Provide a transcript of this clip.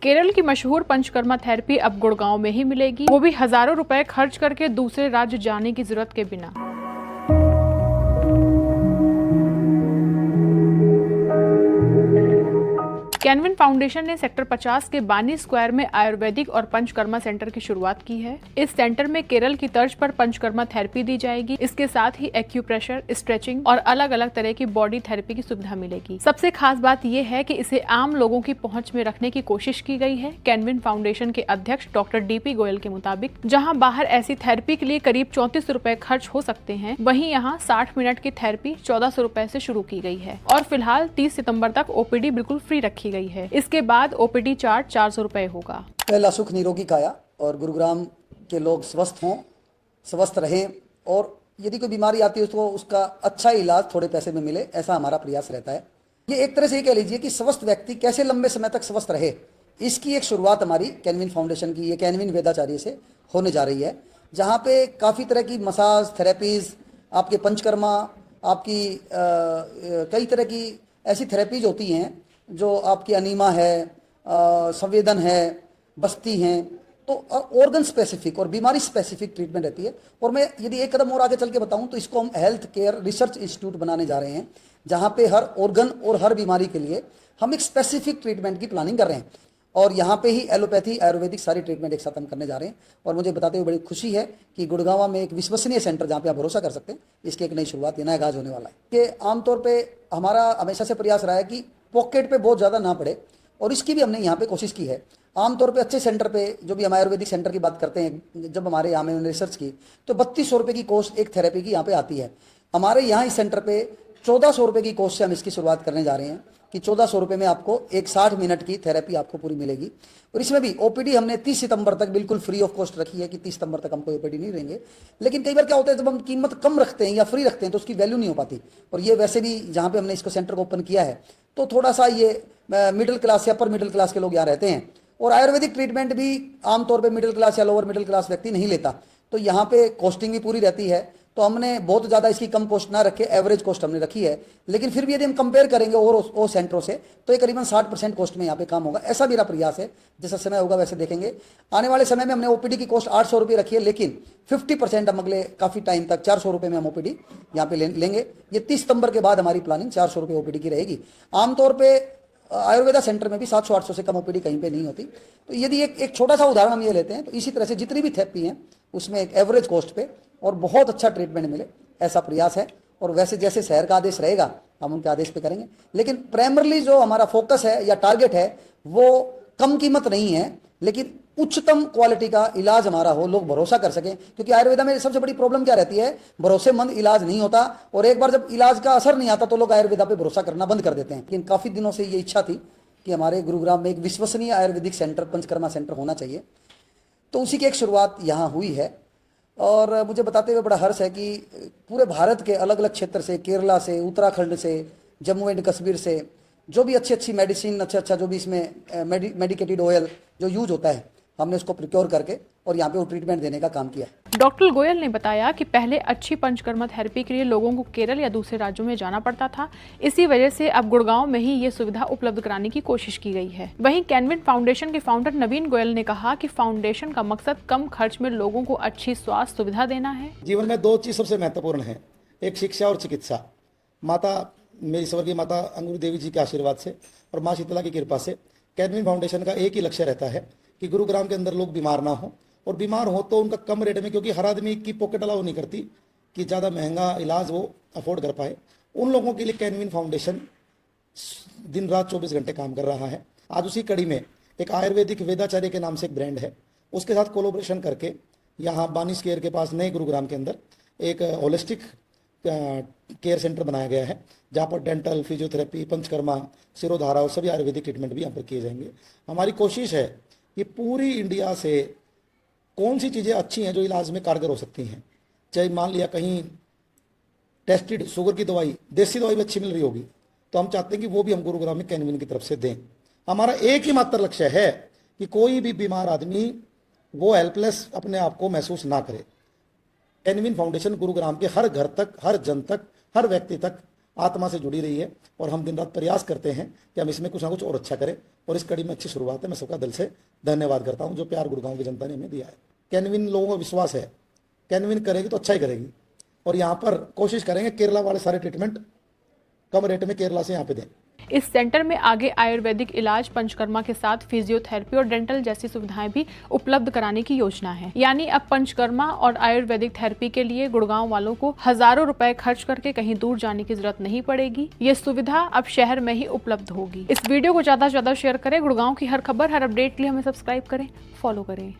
केरल की मशहूर पंचकर्मा थेरेपी अब गुड़गांव में ही मिलेगी, वो भी हजारों रुपए खर्च करके दूसरे राज्य जाने की जरूरत के बिना। कैनविन फाउंडेशन ने सेक्टर 50 के बानी स्क्वायर में आयुर्वेदिक और पंचकर्मा सेंटर की शुरुआत की है। इस सेंटर में केरल की तर्ज पर पंचकर्मा थेरेपी दी जाएगी। इसके साथ ही एक्यूप्रेशर, स्ट्रेचिंग और अलग अलग तरह की बॉडी थेरेपी की सुविधा मिलेगी। सबसे खास बात यह है कि इसे आम लोगों की पहुंच में रखने की कोशिश की गई है। कैनविन फाउंडेशन के अध्यक्ष डॉक्टर DP गोयल के मुताबिक जहाँ बाहर ऐसी थेरेपी के लिए करीब 34 रुपए खर्च हो सकते हैं, वहीं यहाँ 60 मिनट की थेरेपी 1400 रुपए से शुरू की गई है और फिलहाल 30 सितम्बर तक OPD बिल्कुल फ्री रखी गई है। इसके बाद OPD चार्ज 400 रुपए होगा। पहला सुख निरोगी काया और गुरुग्राम के लोग स्वस्थ हों, स्वस्थ रहें और यदि कोई बीमारी आती है तो उसका अच्छा इलाज थोड़े पैसे में मिले, ऐसा हमारा प्रयास रहता है। ये एक तरह से ये कह लीजिए कि स्वस्थ व्यक्ति कैसे लंबे समय तक स्वस्थ रहे, इसकी एक शुरुआत हमारी कैनविन फाउंडेशन की, ये कैनविन वेदाचार्य से होने जा रही है, जहाँ पे काफ़ी तरह की मसाज थेरेपीज़, आपके पंचकर्मा, आपकी कई तरह की ऐसी थेरेपीज होती हैं जो आपकी अनीमा है, संवेदन है, बस्ती हैं, तो ऑर्गन स्पेसिफिक और बीमारी स्पेसिफिक ट्रीटमेंट रहती है। और मैं यदि एक कदम और आगे चल के बताऊं तो इसको हम हेल्थ केयर रिसर्च इंस्टीट्यूट बनाने जा रहे हैं, जहां पे हर ऑर्गन और हर बीमारी के लिए हम एक स्पेसिफिक ट्रीटमेंट की प्लानिंग कर रहे हैं। और यहाँ पे ही एलोपैथी, आयुर्वेदिक सारी ट्रीटमेंट एक साथ हम करने जा रहे हैं। और मुझे बताते हुए बड़ी खुशी है कि गुड़गांव में एक विश्वसनीय सेंटर जहाँ पे आप भरोसा कर सकते हैं, इसकी एक नई शुरुआत, ये नया आगाज होने वाला है। कि आमतौर पर हमारा हमेशा से प्रयास रहा है कि पॉकेट पे बहुत ज़्यादा ना पड़े, और इसकी भी हमने यहाँ पे कोशिश की है। आमतौर पे अच्छे सेंटर पे, जो भी हम आयुर्वेदिक सेंटर की बात करते हैं, जब हमारे यहाँ में रिसर्च की तो 3200 रुपये की कॉस्ट एक थेरेपी की यहाँ पे आती है। हमारे यहाँ इस सेंटर पे 1400 रुपये की कॉस्ट से हम इसकी शुरुआत करने जा रहे हैं कि 1400 रुपये में आपको एक 60 मिनट की थेरेपी आपको पूरी मिलेगी। और इसमें भी OPD हमने 30 सितंबर तक बिल्कुल फ्री ऑफ कॉस्ट रखी है कि 30 सितंबर तक हम कोई OPD नहीं लेंगे। लेकिन कई बार क्या होता है, जब हम कीमत कम रखते हैं या फ्री रखते हैं तो उसकी वैल्यू नहीं हो पाती। और ये वैसे भी जहाँ पे हमने इसको सेंटर को ओपन किया है तो थोड़ा सा ये मिडिल क्लास या अपर मिडिल क्लास के लोग यहाँ रहते हैं, और आयुर्वेदिक ट्रीटमेंट भी आमतौर पे मिडिल क्लास या लोअर मिडिल क्लास व्यक्ति नहीं लेता, तो यहाँ पे कॉस्टिंग भी पूरी रहती है। तो हमने बहुत ज़्यादा इसकी कम कॉस्ट ना रखे, एवरेज कॉस्ट हमने रखी है। लेकिन फिर भी यदि हम कंपेयर करेंगे और सेंटरों से तो ये करीबन 60% कॉस्ट में यहाँ पे काम होगा, ऐसा मेरा प्रयास है। जैसा समय होगा वैसे देखेंगे। आने वाले समय में हमने OPD की कॉस्ट 800 रुपये रखी है, लेकिन 50% हम अगले काफ़ी टाइम तक 400 रुपये में हम OPD यहाँ पे लेंगे। ये 30 सितंबर के बाद हमारी प्लानिंग 400 रुपये OPD की रहेगी। आमतौर पर आयुर्वेदा सेंटर में भी 700-800 से कम OPD कहीं पे नहीं होती। तो यदि एक छोटा सा उदाहरण हम ये लेते हैं तो इसी तरह से जितनी भी थेरेपी हैं उसमें एक एवरेज कॉस्ट पे और बहुत अच्छा ट्रीटमेंट मिले, ऐसा प्रयास है। और वैसे जैसे शहर का आदेश रहेगा हम उनके आदेश पे करेंगे। लेकिन प्राइमरली जो हमारा फोकस है या टारगेट है वो कम कीमत नहीं है, लेकिन उच्चतम क्वालिटी का इलाज हमारा हो, लोग भरोसा कर सकें। क्योंकि आयुर्वेदा में सबसे बड़ी प्रॉब्लम क्या रहती है, भरोसेमंद इलाज नहीं होता, और एक बार जब इलाज का असर नहीं आता तो लोग आयुर्वेदा पे भरोसा करना बंद कर देते हैं। लेकिन काफ़ी दिनों से ये इच्छा थी कि हमारे गुरुग्राम में एक विश्वसनीय आयुर्वेदिक सेंटर, पंचकर्मा सेंटर होना चाहिए, तो उसी की एक शुरुआत यहाँ हुई है। और मुझे बताते हुए बड़ा हर्ष है कि पूरे भारत के अलग अलग क्षेत्र से, केरला से, उत्तराखंड से, जम्मू एंड कश्मीर से, जो भी अच्छी अच्छी मेडिसिन, अच्छा जो भी इसमें मेडिकेटेड ऑयल जो यूज होता है, हमने उसको प्रिक्योर करके और यहाँ पे वो ट्रीटमेंट देने का काम किया है। डॉक्टर गोयल ने बताया कि पहले अच्छी पंचकर्मा थेरेपी के लिए लोगों को केरल या दूसरे राज्यों में जाना पड़ता था। इसी वजह से अब गुड़गांव में ही ये सुविधा उपलब्ध कराने की कोशिश की गई है। वहीं कैनविन फाउंडेशन के फाउंडर नवीन गोयल ने कहा कि फाउंडेशन का मकसद कम खर्च में लोगों को अच्छी स्वास्थ्य सुविधा देना है। जीवन में 2 चीज सबसे महत्वपूर्ण है, एक शिक्षा और चिकित्सा। माता मेरी स्वर्गीय माता अंगूरी देवी जी के आशीर्वाद से और माँ शीतला की कृपा से कैनविन फाउंडेशन का एक ही लक्ष्य रहता है कि गुरुग्राम के अंदर लोग बीमार ना हो, और बीमार हो तो उनका कम रेट में, क्योंकि हर आदमी की पॉकेट अलाउ नहीं करती कि ज़्यादा महंगा इलाज वो अफोर्ड कर पाए। उन लोगों के लिए कैनविन फाउंडेशन दिन रात 24 घंटे काम कर रहा है। आज उसी कड़ी में एक आयुर्वेदिक वेदाचार्य के नाम से एक ब्रांड है, उसके साथ कोलोब्रेशन करके यहाँ बानी स्क्वायर के पास नए गुरुग्राम के अंदर एक होलिस्टिक केयर सेंटर बनाया गया है, जहाँ पर डेंटल, फिजियोथेरेपी, पंचकर्मा, सिरोधारा और सभी आयुर्वेदिक ट्रीटमेंट भी यहाँ पर किए जाएंगे। हमारी कोशिश है कि पूरी इंडिया से कौन सी चीज़ें अच्छी हैं जो इलाज में कारगर हो सकती हैं। चाहे मान लिया कहीं टेस्टेड शुगर की दवाई, देसी दवाई भी अच्छी मिल रही होगी, तो हम चाहते हैं कि वो भी हम गुरुग्राम में कैनविन की तरफ से दें। हमारा एक ही मात्र लक्ष्य है कि कोई भी बीमार आदमी वो हेल्पलेस अपने आप को महसूस ना करे। कैनविन फाउंडेशन गुरुग्राम के हर घर तक, हर जन तक, हर व्यक्ति तक आत्मा से जुड़ी रही है और हम दिन रात प्रयास करते हैं कि हम इसमें कुछ ना कुछ और अच्छा करें, और इस कड़ी में अच्छी शुरुआत है। मैं सबका दिल से धन्यवाद करता हूं जो प्यार गुड़गांव की जनता ने हमें दिया है। कैनविन लोगों को विश्वास है, कैनविन करेगी तो अच्छा ही करेगी, और यहाँ पर कोशिश करेंगे केरला वाले सारे ट्रीटमेंट कम रेट में केरला से यहाँ पे दें। इस सेंटर में आगे आयुर्वेदिक इलाज, पंचकर्मा के साथ फिजियोथेरेपी और डेंटल जैसी सुविधाएं भी उपलब्ध कराने की योजना है। यानी अब पंचकर्मा और आयुर्वेदिक थेरेपी के लिए गुड़गांव वालों को हजारों रुपए खर्च करके कहीं दूर जाने की जरूरत नहीं पड़ेगी। ये सुविधा अब शहर में ही उपलब्ध होगी। इस वीडियो को ज्यादा से ज्यादा शेयर करें। गुड़गांव की हर खबर, हर अपडेट के लिए हमें सब्सक्राइब करें, फॉलो करें।